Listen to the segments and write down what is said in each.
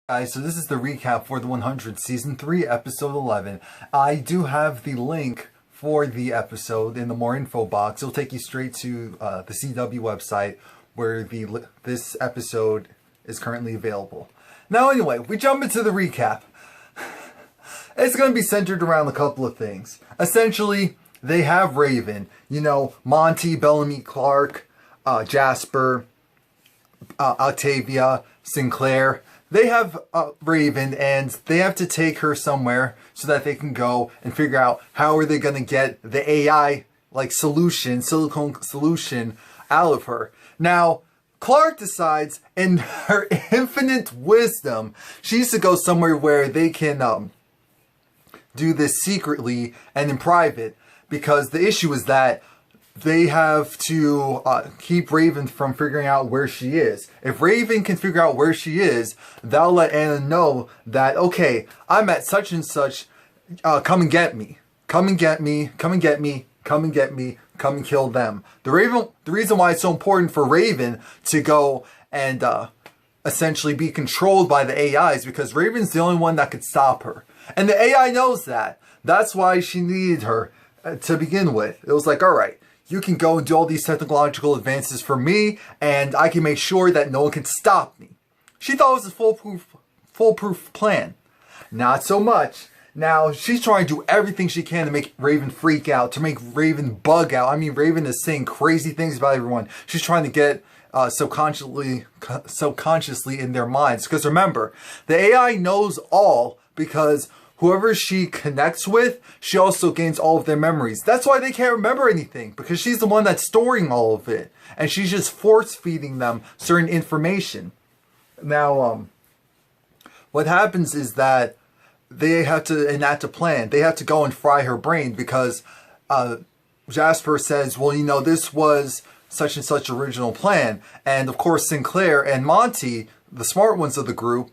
Guys, so this is the recap for the 100 Season 3, Episode 11. I do have the link for the episode in the more info box. It'll take you straight to the CW website where this episode is currently available. Now anyway, we jump into the recap. It's going to be centered around a couple of things. Essentially, they have Raven. You know, Monty, Bellamy, Clark, Jasper, Octavia, Sinclair. They have Raven, and they have to take her somewhere so that they can go and figure out how are they going to get the AI silicone solution out of her. Now, Clark decides, in her infinite wisdom, she needs to go somewhere where they can do this secretly and in private, because the issue is that they have to keep Raven from figuring out where she is. If Raven can figure out where she is, that'll let Anna know that, okay, I'm at such and such, come and get me. Come and get me, come and get me, come and get me, come and kill them. The reason why it's so important for Raven to go and essentially be controlled by the AI is because Raven's the only one that could stop her. And the AI knows that. That's why she needed her to begin with. It was like, alright, you can go and do all these technological advances for me, and I can make sure that no one can stop me. She thought it was a foolproof plan. Not so much. Now, she's trying to do everything she can to make Raven freak out, to make Raven bug out. I mean, Raven is saying crazy things about everyone. She's trying to get subconsciously in their minds. Because remember, the AI knows all because whoever she connects with, she also gains all of their memories. That's why they can't remember anything, because she's the one that's storing all of it. And she's just force-feeding them certain information. Now, what happens is that they have to enact a plan. They have to go and fry her brain because Jasper says, well, you know, this was such and such original plan. And of course, Sinclair and Monty, the smart ones of the group,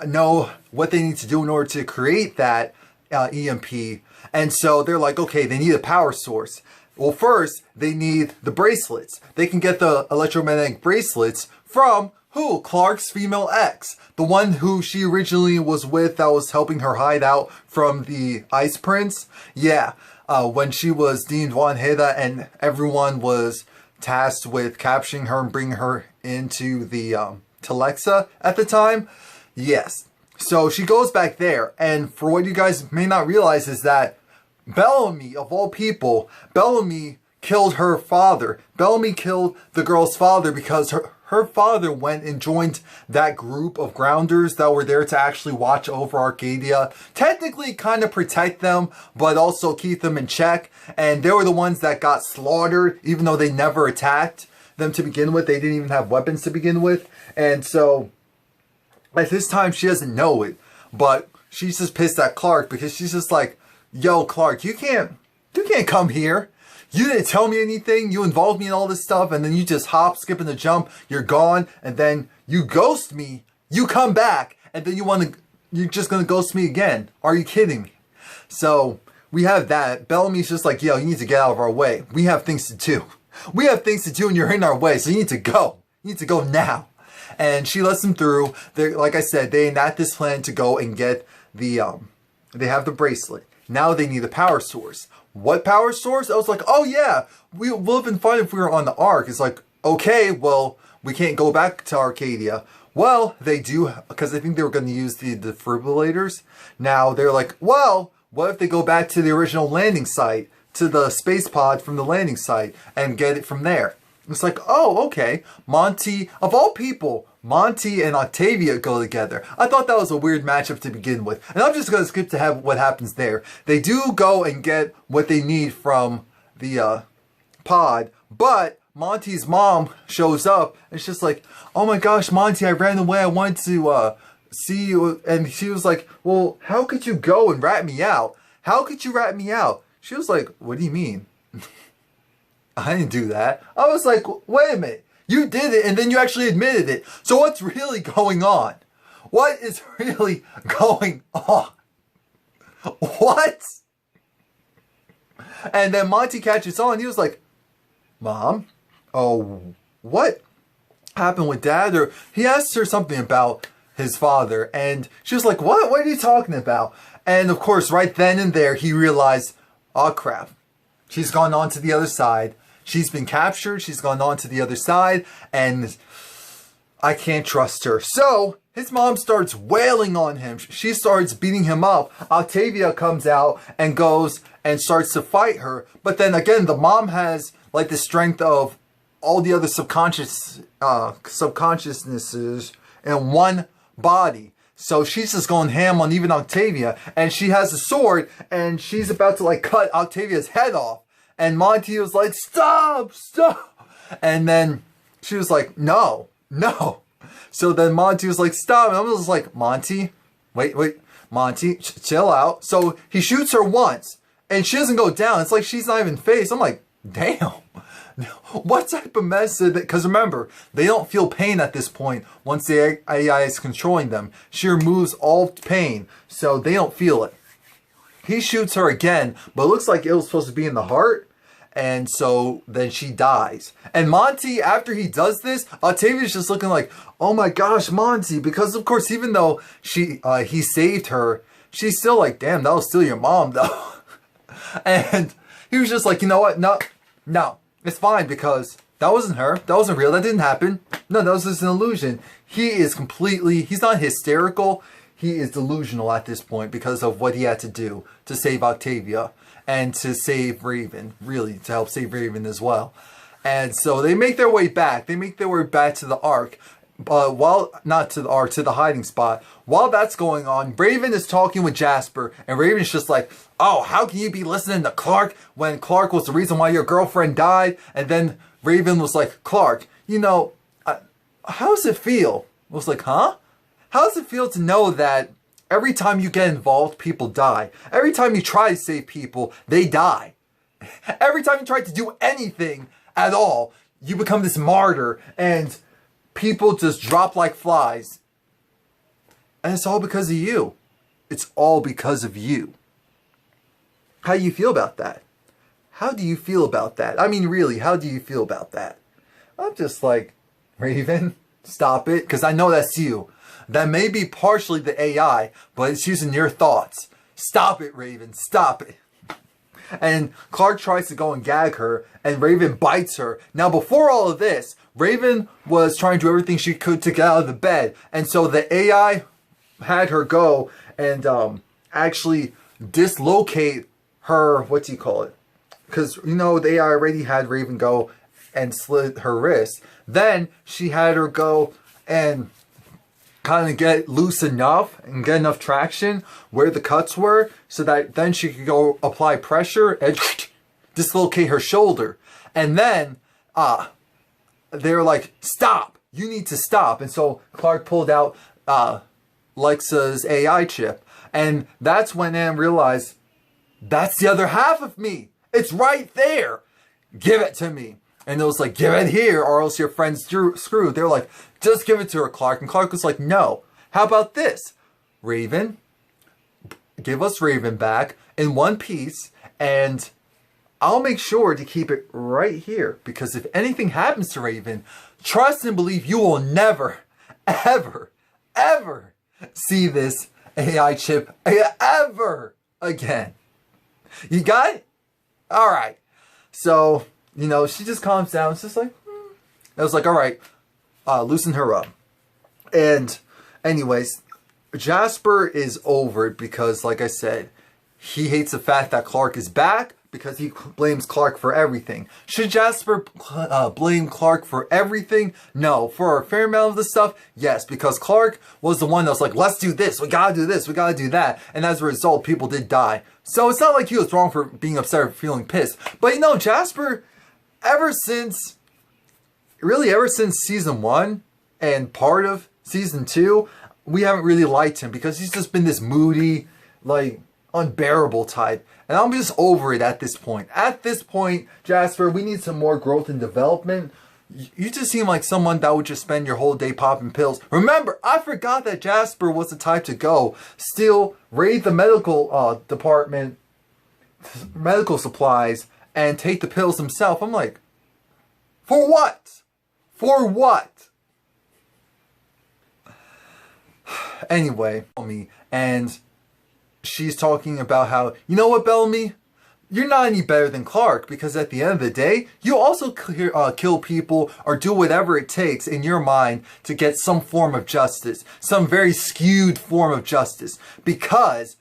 know what they need to do in order to create that EMP. And so they're like, okay, they need a power source. Well, first, they need the bracelets. They can get the electromagnetic bracelets from who? Clark's female ex. The one who she originally was with that was helping her hide out from the Ice Prince. Yeah, when she was deemed wanted and everyone was tasked with capturing her and bringing her into the Telexa at the time. Yes. So she goes back there, and for what you guys may not realize is that Bellamy, of all people, Bellamy killed her father. Bellamy killed the girl's father because her father went and joined that group of grounders that were there to actually watch over Arcadia. Technically kind of protect them, but also keep them in check. And they were the ones that got slaughtered, even though they never attacked them to begin with. They didn't even have weapons to begin with. And so at this time, she doesn't know it, but she's just pissed at Clark because she's just like, yo, Clark, you can't come here. You didn't tell me anything. You involved me in all this stuff, and then you just hop, skip, and the jump. You're gone, and then you ghost me. You come back, and then you're just gonna ghost me again. Are you kidding me? So we have that. Bellamy's just like, yo, you need to get out of our way. We have things to do. We have things to do, and you're in our way, so you need to go. You need to go now. And she lets them through. Like I said, they enact this plan to go and get the, they have the bracelet. Now they need a power source. What power source? I was like, oh yeah, we would have been fine if we were on the Ark. It's like, okay, well, we can't go back to Arcadia. Well, they do, because I think they were going to use the defibrillators. Now they're like, well, what if they go back to the original landing site, to the space pod from the landing site, and get it from there? It's like, oh, okay. Monty, of all people, Monty and Octavia go together. I thought that was a weird matchup to begin with. And I'm just going to skip to have what happens there. They do go and get what they need from the pod, but Monty's mom shows up and it's just like, oh my gosh, Monty, I ran away. I wanted to see you. And she was like, well, how could you go and rat me out? How could you rat me out? She was like, what do you mean? I didn't do that. I was like, wait a minute. You did it and then you actually admitted it. So what's really going on? What is really going on? What? And then Monty catches on. He was like, Mom? Oh, what happened with Dad? Or he asked her something about his father. And she was like, what? What are you talking about? And of course, right then and there, he realized, oh crap, she's gone on to the other side. She's been captured. She's gone on to the other side. And I can't trust her. So his mom starts wailing on him. She starts beating him up. Octavia comes out and goes and starts to fight her. But then again, the mom has like the strength of all the other subconsciousnesses in one body. So she's just going ham on even Octavia. And she has a sword and she's about to like cut Octavia's head off. And Monty was like, stop, stop. And then she was like, no, no. So then Monty was like, stop. And I was like, Monty, wait, Monty, chill out. So he shoots her once and she doesn't go down. It's like she's not even phased. I'm like, damn. What type of mess is it? Because remember, they don't feel pain at this point once the AI is controlling them. She removes all pain, so they don't feel it. He shoots her again, but it looks like it was supposed to be in the heart. And so then she dies. And Monty, after he does this, Octavia's just looking like, oh my gosh, Monty. Because of course, even though he saved her, she's still like, damn, that was still your mom though. And he was just like, you know what? No, it's fine because that wasn't her. That wasn't real. That didn't happen. No, that was just an illusion. He's not hysterical. He is delusional at this point because of what he had to do to save Octavia. And to save Raven, really, to help save Raven as well. And so they make their way back. They make their way back to the Ark. Not to the Ark, to the hiding spot. While that's going on, Raven is talking with Jasper. And Raven's just like, oh, how can you be listening to Clark when Clark was the reason why your girlfriend died? And then Raven was like, Clark, you know, how does it feel? I was like, huh? How does it feel to know that every time you get involved, people die? Every time you try to save people, they die. Every time you try to do anything at all, you become this martyr and people just drop like flies. And it's all because of you. It's all because of you. How do you feel about that? How do you feel about that? I mean, really, how do you feel about that? I'm just like, Raven, stop it, because I know that's you. That may be partially the AI, but it's using your thoughts. Stop it, Raven. Stop it. And Clark tries to go and gag her, and Raven bites her. Now, before all of this, Raven was trying to do everything she could to get out of the bed. And so the AI had her go and actually dislocate her, what do you call it? Because, you know, the AI already had Raven go and slit her wrist. Then she had her go and kind of get loose enough and get enough traction where the cuts were so that then she could go apply pressure and dislocate her shoulder. And then they were like, stop, you need to stop. And so Clark pulled out Lexa's AI chip. And that's when Anne realized, that's the other half of me. It's right there. Give it to me. And it was like, give it here or else your friend's screwed. They were like, just give it to her, Clark. And Clark was like, no. How about this? Raven, give us Raven back in one piece. And I'll make sure to keep it right here. Because if anything happens to Raven, trust and believe you will never, ever, ever see this AI chip ever again. You got it? All right. So, you know, she just calms down. It's just like, I was like, all right, loosen her up. And anyways, Jasper is over it because, like I said, he hates the fact that Clark is back because he blames Clark for everything. Should Jasper blame Clark for everything? No. For a fair amount of the stuff, yes. Because Clark was the one that was like, let's do this, we gotta do this, we gotta do that. And as a result, people did die. So it's not like he was wrong for being upset or feeling pissed. But you know, Jasper, ever since season 1 and part of season 2, we haven't really liked him because he's just been this moody, like, unbearable type. And I'm just over it at this point. At this point, Jasper, we need some more growth and development. You just seem like someone that would just spend your whole day popping pills. Remember, I forgot that Jasper was the type to go steal, raid the medical department, medical supplies, and take the pills himself. I'm like, for what? For what? Anyway, Bellamy, and she's talking about how, you know what, Bellamy? You're not any better than Clark, because at the end of the day, you also kill people or do whatever it takes in your mind to get some form of justice, some very skewed form of justice, because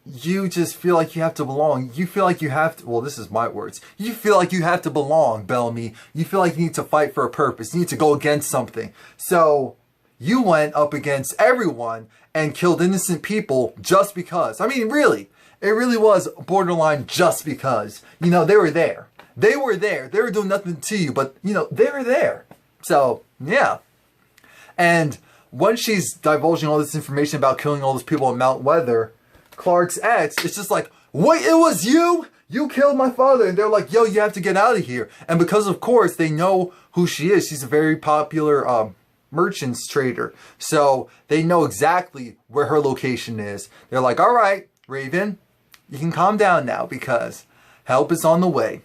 you just feel like you have to belong. You feel like you have to, well, this is my words. You feel like you have to belong, Bellamy. You feel like you need to fight for a purpose. You need to go against something. So you went up against everyone and killed innocent people just because. I mean, really. It really was borderline just because. You know, they were there. They were there. They were doing nothing to you, but, you know, they were there. So, yeah. And when she's divulging all this information about killing all those people at Mount Weather, Clark's ex is just like, wait, it was you? You killed my father. And they're like, yo, you have to get out of here. And because, of course, they know who she is. She's a very popular merchants trader. So they know exactly where her location is. They're like, all right, Raven, you can calm down now because help is on the way.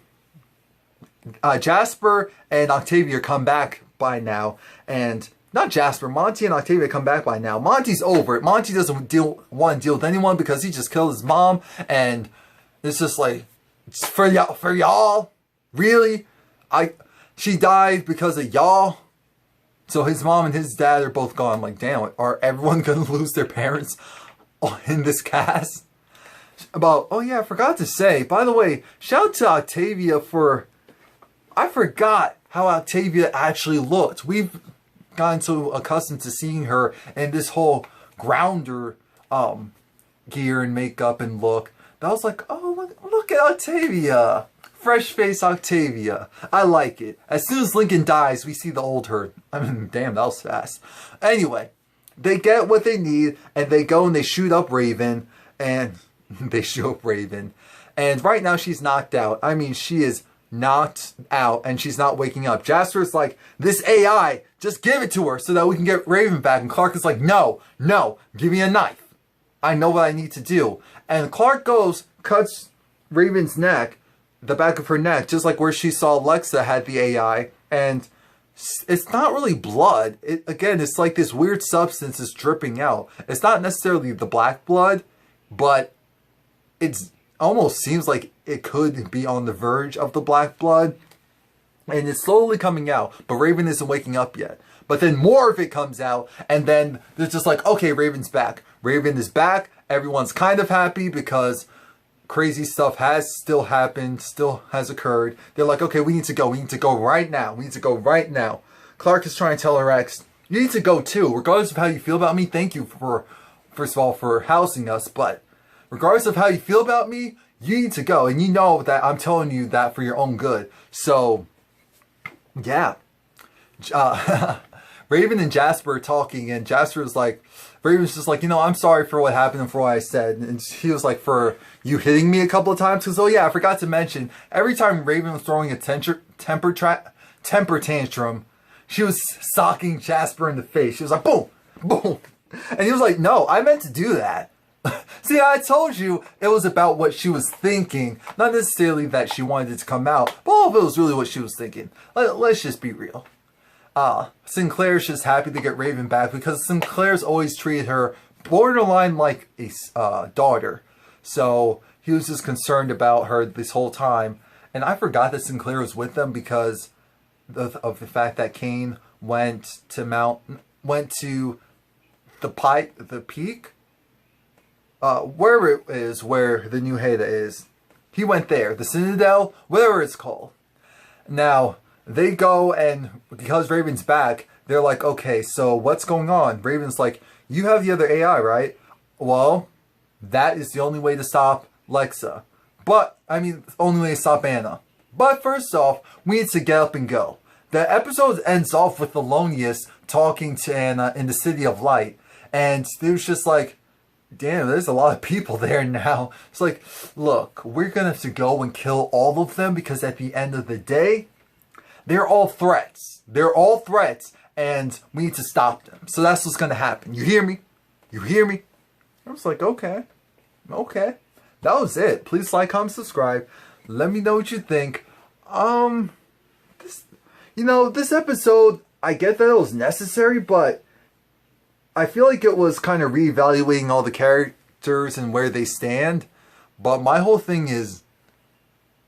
Jasper and Octavia come back by now. And not Jasper, Monty and Octavia come back by now. Monty's over it. Monty doesn't want to deal with anyone because he just killed his mom. And it's just like, it's for y'all? Really? She died because of y'all? So his mom and his dad are both gone. I'm like, damn, are everyone going to lose their parents in this cast? Oh yeah, I forgot to say, by the way, shout out to Octavia for, I forgot how Octavia actually looked. We've gotten so accustomed to seeing her in this whole grounder gear and makeup and look. That I was like, oh, look at Octavia. Fresh face Octavia. I like it. As soon as Lincoln dies, we see the old her. I mean, damn, that was fast. Anyway, they get what they need, and they go and they shoot up Raven, and they shoot up Raven. And right now she's knocked out. I mean, she is knocked out, and she's not waking up. Jasper's like, this AI, just give it to her so that we can get Raven back. And Clark is like, no, give me a knife. I know what I need to do. And Clark goes, cuts Raven's neck, the back of her neck, just like where she saw Lexa had the AI, and it's not really blood. Again, it's like this weird substance is dripping out. It's not necessarily the black blood, but it almost seems like it could be on the verge of the black blood, and it's slowly coming out, but Raven isn't waking up yet. But then more of it comes out, and then they're just like, okay, Raven's back. Raven is back. Everyone's kind of happy because crazy stuff has still happened, still has occurred. They're like, okay, we need to go. We need to go right now. We need to go right now. Clark is trying to tell her ex, you need to go too. Regardless of how you feel about me, thank you for, first of all, for housing us. But regardless of how you feel about me, you need to go. And you know that I'm telling you that for your own good. So, yeah. Raven and Jasper are talking, and Jasper's like, Raven's just like, you know, I'm sorry for what happened and for what I said. And he was like, for you hitting me a couple of times? Because, oh yeah, I forgot to mention, every time Raven was throwing a temper tantrum, she was socking Jasper in the face. She was like, boom, boom. And he was like, no, I meant to do that. See, I told you it was about what she was thinking. Not necessarily that she wanted it to come out, but all of it was really what she was thinking. Let's just be real. Sinclair's just happy to get Raven back because Sinclair's always treated her borderline like a daughter. So he was just concerned about her this whole time. And I forgot that Sinclair was with them because of the fact that Kane went to the peak, wherever it is where the new Heda is. He went there, the Citadel, whatever it's called. Now, they go, and because Raven's back, they're like, okay, so what's going on? Raven's like, you have the other AI, right? Well, that is the only way to stop Lexa. But, I mean, the only way to stop Anna. But first off, we need to get up and go. The episode ends off with Thelonious talking to Anna in the City of Light. And there's just like, damn, there's a lot of people there now. It's like, look, we're going to have to go and kill all of them because at the end of the day, they're all threats. They're all threats, and we need to stop them. So that's what's going to happen. You hear me? You hear me? I was like, okay. Okay. That was it. Please like, comment, subscribe. Let me know what you think. This episode, I get that it was necessary, but I feel like it was kind of reevaluating all the characters and where they stand. But my whole thing is,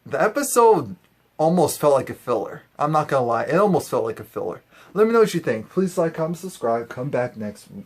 the episode almost felt like a filler. I'm not gonna lie, it almost felt like a filler. Let me know what you think. Please like, comment, subscribe. Come back next week.